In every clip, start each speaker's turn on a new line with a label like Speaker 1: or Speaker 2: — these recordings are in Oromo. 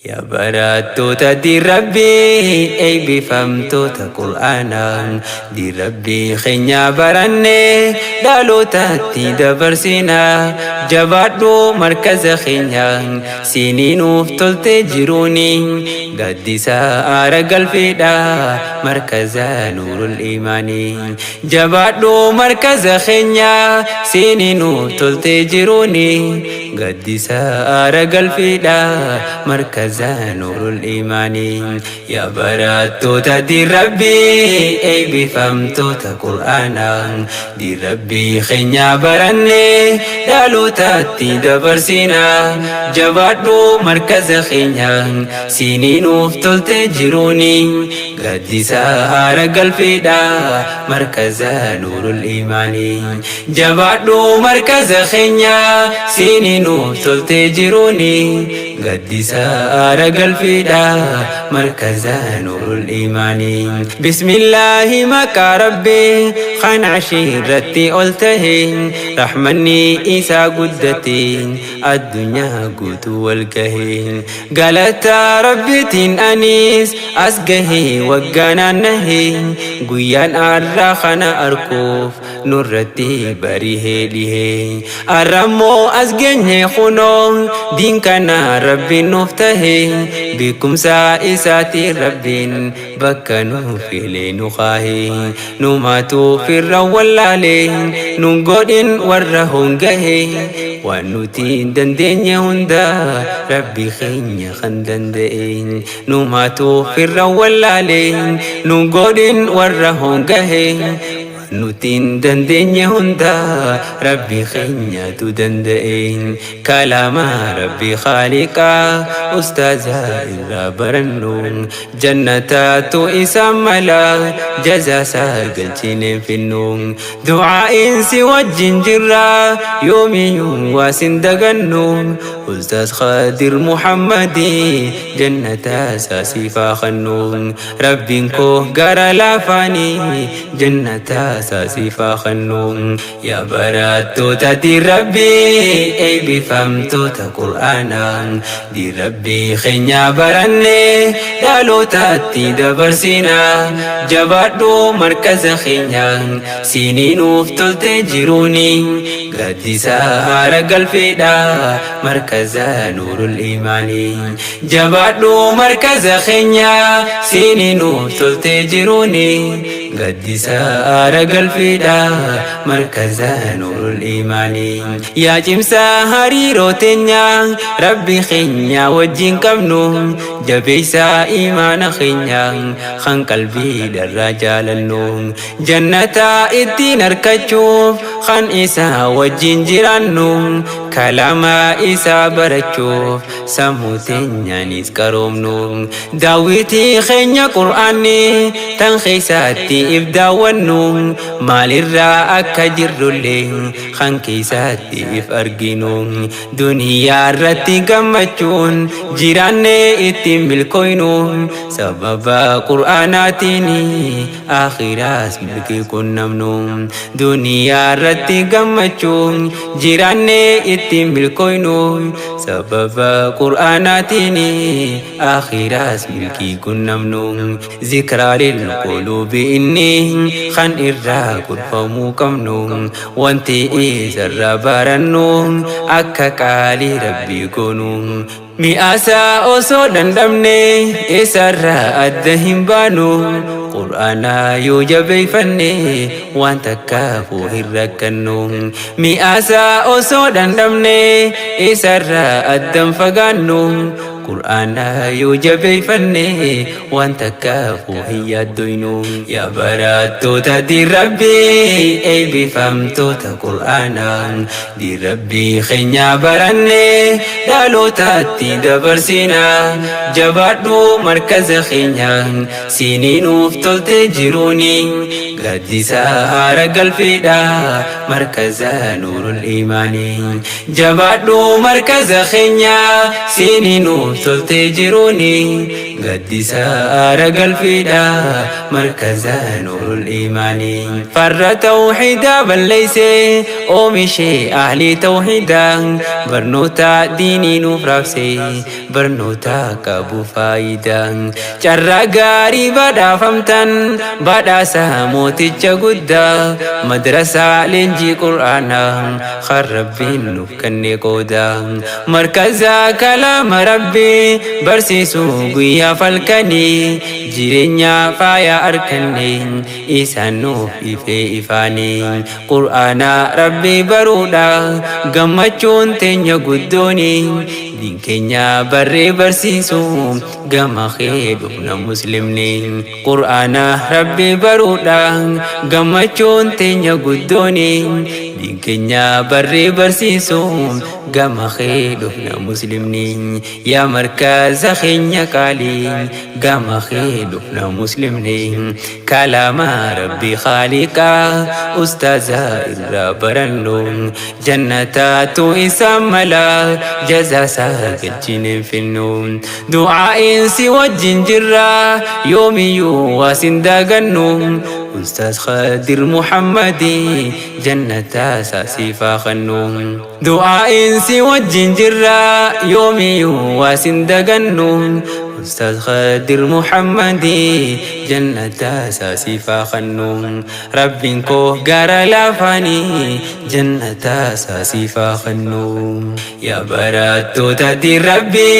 Speaker 1: يا barattoota di Rabbii eebbifamtoota Qur'aanaan di Rabbii keenya barannee dhalootatti dabarsinaa jabaadhu markaza keenyaan siniinuuf toltee jiruuni gaddisa aara galfiidha markaza nuurul imaanii jabaadhu markaza keenya siniinuuf toltee jiruuni gaddisa aara galfiidha markaza نور الإيمان يا barattoota di Rabbii eebbifamtoota Qur'aanaan di Rabbii keenya barannee dhalootatti dabarsinaa jabaadhu markaza keenyaan siniinuuf toltee jiruuni gaddisa aara galfiidha markaza nuurul imaanii jabaadhu markaza keenya siniinuuf toltee jiruuni gaddisa aara galfiidha markaza nuurul imaanii bismillaahi maqaa rabbii kan ashiirratti ol taheen rahmanni isaa guddateen addunyaa guutuu wal gaheen galataa rabbitiin anis as gahee waggaa naannaheen guyyaan arraa kana arkuuf nurratti barihee dhihee arrammoo as geenye kunoo diin kana rabbiin nuuf tahee beekumsa isaatiin rabbiin bakka nuuf filee nu kaahee numaatu firra wallaalee nun godhin warra hongahee waan nuti dandeenye hunda rabbi keenya kan danda'e numaatu firra wallaalee nun godhin warra hongahee nutin dandeenye hunda rabbi keenyatu danda'e kalama rabbi khaliqa ustaza irraa barannu jannatatu isa mala jazasa galchine finnu du'aa'in si wajjin jirra yoomiyyuu waasin dagannu ustaz Khadir Muhammadi jannata saasifa khannu rabbiin koo gara laafanii jannata saasifa khannu ya barattoota di Rabbii eebbifamtoota Qur'aanaan di Rabbii keenya barannee dhalootatti dabarsinaa jabaadhu markaza keenyaan siniinuuf toltee jiruuni gaddisa aara galfiidha markaza nuurul imaanii jabaadhu markaza keenya siniinuuf toltee jiruuni gaddisa aara galfiidha markaza nuurul imaanii yaa cimsa hariiroo teenya rabbi keenya wajjin qabnu jabeessa imaana keenya kan qalbii dharraa jaalannu jannata ittiin argachuuf kan isa wajjin jiraannu kalama isa barachuuf sammuu teenyaanis qaroomnu daawwitii keenya qur'aanni tan keessatti if daawwannu maalirraa akka jirrullee kan keessatti if arginu duniyaa irratti gammachuun jiraanne ittiin milkooynu sababa qur'aanaatiin akhiraas milkii qunnamnu duniyaa irratti gammachuun jiraanne ittiin milkooynu sababa qur'aanaatiin akhiraas milkii qunnamnu zikraa lil quluubi inni kan irraa gorfamuu qabnu wanti isarraa barannu akka qaalii rabbii goonu mi'aasa osoo dandamne isarraa adda hin baanu qur'aana yoo jabeeffanne waan takkaafuu hin rakkannu mi'aasa osoo dandamne isarraa addan fagaannu qur'aana yoo jabeeffanne waan takkaafuu hin yaaddoynu yaa barattoota di Rabbii eebbifamtoota Qur'aanaan di Rabbii keenya barannee dhalootatti dabarsinaa jabaadhu markaza keenyaan siniinuuf toltee jiruuni gaddisa aara galfiidha markaza nuurul imaanii jabaadhu markaza keenya siniinuuf toltee jiruuni gaddisa aara galfiidha markaza nuurul iimaanii farra tawxiida balleeyse oomishee ahlii tawxiida barnoota diinii nuuf raabse barnoota qabu faayidaa carraa gaarii badhaafamtan badhaasa mooticha guddaa madrasaa leenjii qur'aanaa kan rabbiin nuuf kenne qooda markaza kalaama rabbii barsiisuu guyyaa falkanii jireenya faayaa arkanne isaan nuuf ife ifaanii qur'aana rabbii baruudha gammachuun teenya guddooni diin keenya barree barsiisu gama kee dhufna muslimni qur'aana rabbii baruudha gammachuun teenya guddooni diin keenya barree barsiisu gama kee dhufna muslimni yaa markaza keenya qaalii gama kee dhufna muslimni kalaama rabbii khaaliqa ustaaza irraa barannu jannataatu isaan mala jazaasa galchine finnu du'aa'iin si wajjin jirra yoomiyyuu waasin daagannu أستاذ خادر محمدي جنة ساسي فاخنو دعاء سوى الجنجرة يومي واسندقنو أستاذ خادر محمدي جنة ساسي فاخنو ربكو قار لافاني جنة ساسي فاخنو يا براتو تدي ربي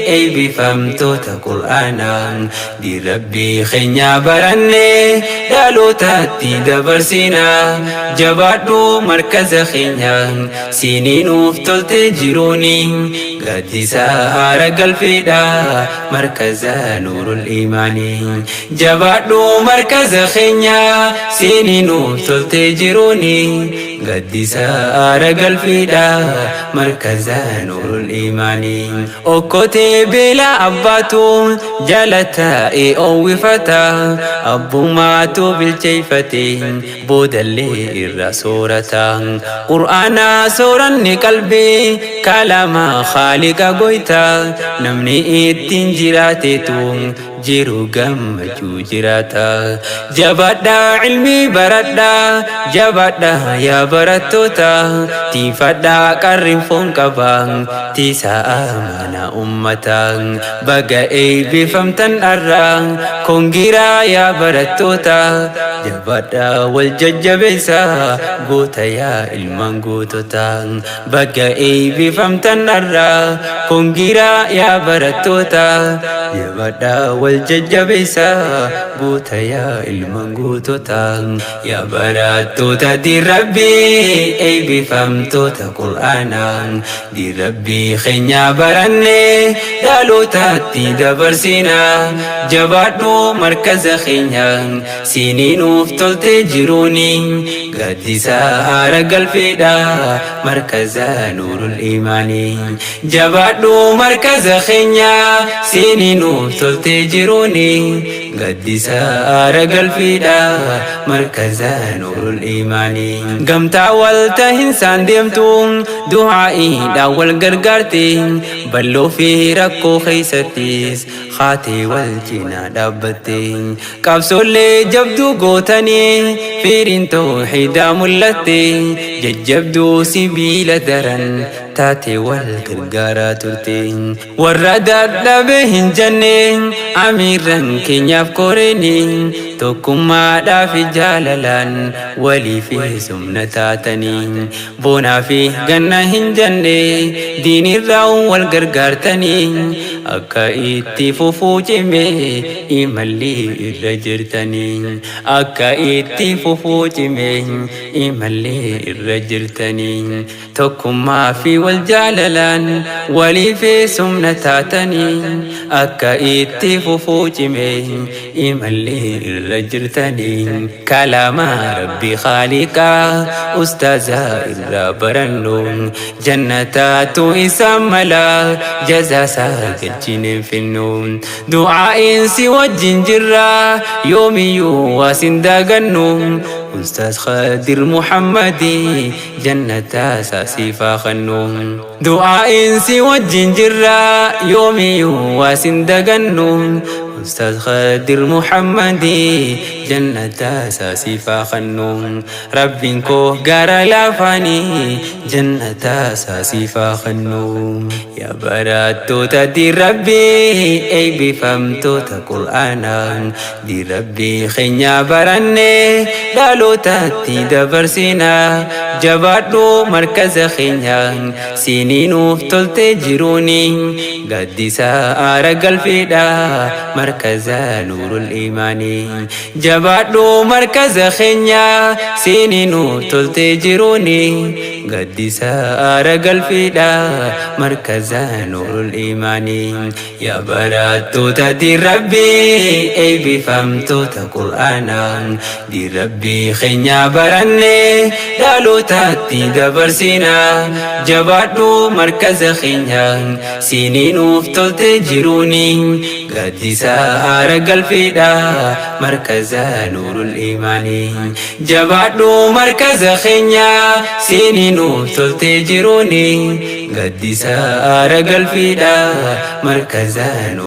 Speaker 1: أي بفهمتو تقرآنا دي ربي خنيا برني دالو تاتي دبرسينا جبادو مركز خنيا سينين وفتلت جيروني قد سهر قلبي دا مركز نور الإيماني جبادو مركز خنيا سينين وفتلت جيروني قد سهر قلبي دا مركز نور الإيماني أوكوتي بلا أباتو جالتا إي أوفتا أبو ماتو بالجيفتين بودلي الرسورة قرآن سورة قلبي كلام خالق قويتا نمني إتين جراتيتو jiru gammachuu jiraata jabaadha ilmi baradha jabaadha yaa barattoota tiifadha qarrin foon qaba tiisaa mana ummata baga eebbifamtan arra kongiraa yaa barattoota jabaadha wal jajjabeessa goota yaa ilmaan gootota baga eebbifamtan arra kongiraa yaa barattoota jabaadha wal jajjabeessa goota yaa ilmaan gootota yaa barattoota di rabbii eebbifamtoota qur'aanaa di rabbii keenya baranne dhalootatti dabarsina jabaadhu markaza keenya siiniinuuf tolte jiruuni gaddisa haara galfeedha markaza nuurul iimaanii jabaadhu markaza keenya siiniinuuf tolte jiruuni gaddisa haara galfeedha markaza nuurul iimaanii gamtaa walta hinsaan deemtu du'aa'iidha wal gargaarte balloo fi rakkoo keeysattis haatee wal cinaa dhaabbatte qabsoollee jabduu gootanii fiiriin tawxiidaa mul'atte jajjabduu sibiila daran taate wal gargaaraa turte warra dadhabe hin jenne amiirran keenyaaf koreeni tokkummaadhaaf jaalalaan walii fi sumna taatanii boonaa fi ganna hin jenne diinirraa wal gargaartanii akka itti fufuu cime imalli irra jirtanii akka itti fufuu cime imalli irra jirtanii tokkummaa fi wal jaalalaan walii fi sumna taatanii akka itti fufuu cime imalli irra jirtanii kalaama rabbi khaaliqaa ustaaza irra برنو جنتات إساملا جزا ساقل فينو دعاء سوى الجنجرة يومي واسنداغنو أستاذ خادر محمدي جنة ساسي فاخنو دعاء سوى الجنجرة يومي واسنداغنو أستاذ خادر محمدي جنة ساسي فاخنو ربكو غارا لافاني جنة ساسي فاخنو يا براتو تدي ربي أي بفهمتو قرآنا دي ربي خنيا براني دالو تاتي دبرسينا جبادو مركز خنيا سينينو فتلت جيروني قدسا آرقل فيدا مركز نور الإيماني جبادو مركز خنيا سينينو فتلت جيروني قدسا آرقل فيدا مركز نور الإيماني يا براتو تدي ربي أي بفهمتو قرآنا دي ربي خنيا براني دالو تاتي دبرسينا جبادو مركز خنيا سينينو فتلت جيروني قدسا آرقل فيدا مركز نور الإيماني جبادو مركز خنيا سينينو فتلت جيروني قدسا آرقل فيدا مركز نور